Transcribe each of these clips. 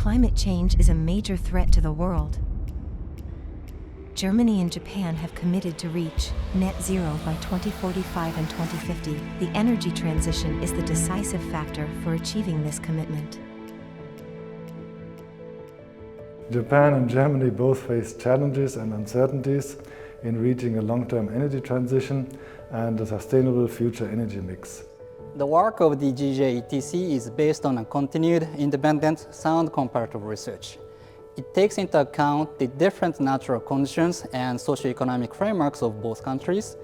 climate change is a major threat to the world. Germany and Japan have committed to reach net zero by 2045 and 2050. The energy transition is the decisive factor for achieving this commitment. Japan and Germany both face challenges and uncertainties in reaching a long-term energy transition and a sustainable future energy mix. The work of the GJETC is based on a continued, independent, sound comparative research. It takes into account the different natural conditions and socio-economic frameworks of both countries,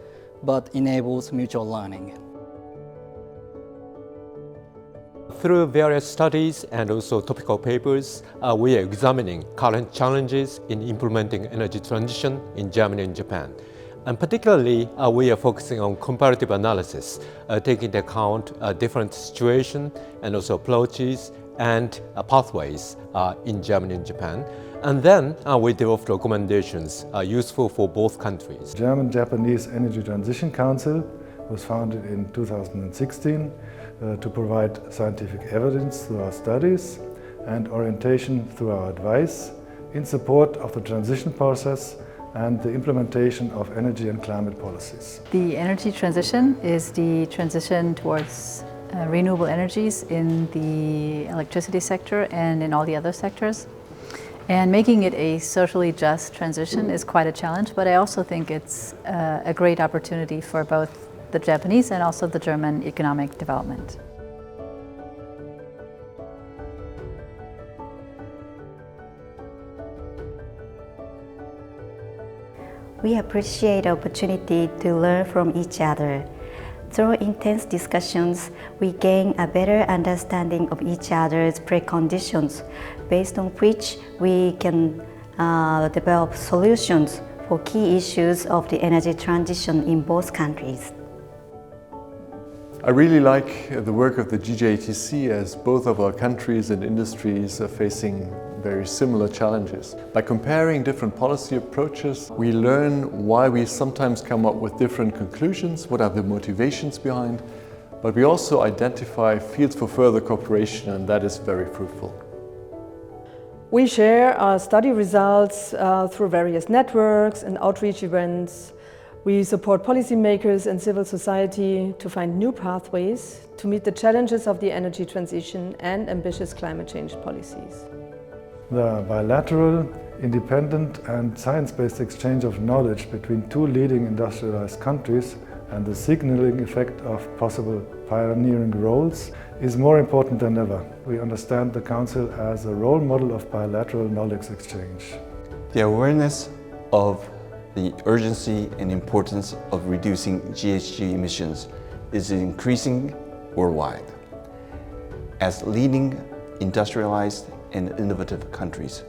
but enables mutual learning. Through various studies and also topical papers, we are examining current challenges in implementing energy transition in Germany and Japan. And particularly, we are focusing on comparative analysis, taking into account different situations and also approaches and pathways in Germany and Japan. And then we developed recommendations useful for both countries. German-Japanese Energy Transition Council was founded in 2016 to provide scientific evidence through our studies and orientation through our advice in support of the transition process and the implementation of energy and climate policies. The energy transition is the transition towards renewable energies in the electricity sector and in all the other sectors. And making it a socially just transition is quite a challenge, but I also think it's a great opportunity for both the Japanese and also the German economic development. We appreciate the opportunity to learn from each other. Through intense discussions, we gain a better understanding of each other's preconditions, based on which we can develop solutions for key issues of the energy transition in both countries. I really like the work of the GJETC, as both of our countries and industries are facing very similar challenges. By comparing different policy approaches, we learn why we sometimes come up with different conclusions, what are the motivations behind, but we also identify fields for further cooperation, and that is very fruitful. We share our study results through various networks and outreach events. We support policymakers and civil society to find new pathways to meet the challenges of the energy transition and ambitious climate change policies. The bilateral, independent and science-based exchange of knowledge between two leading industrialized countries and the signaling effect of possible pioneering roles is more important than ever. We understand the Council as a role model of bilateral knowledge exchange. The awareness of the urgency and importance of reducing GHG emissions is increasing worldwide. As leading industrialized and innovative countries,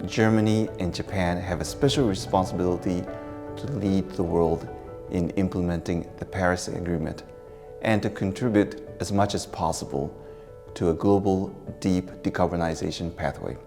Germany and Japan have a special responsibility to lead the world in implementing the Paris Agreement and to contribute as much as possible to a global deep decarbonization pathway.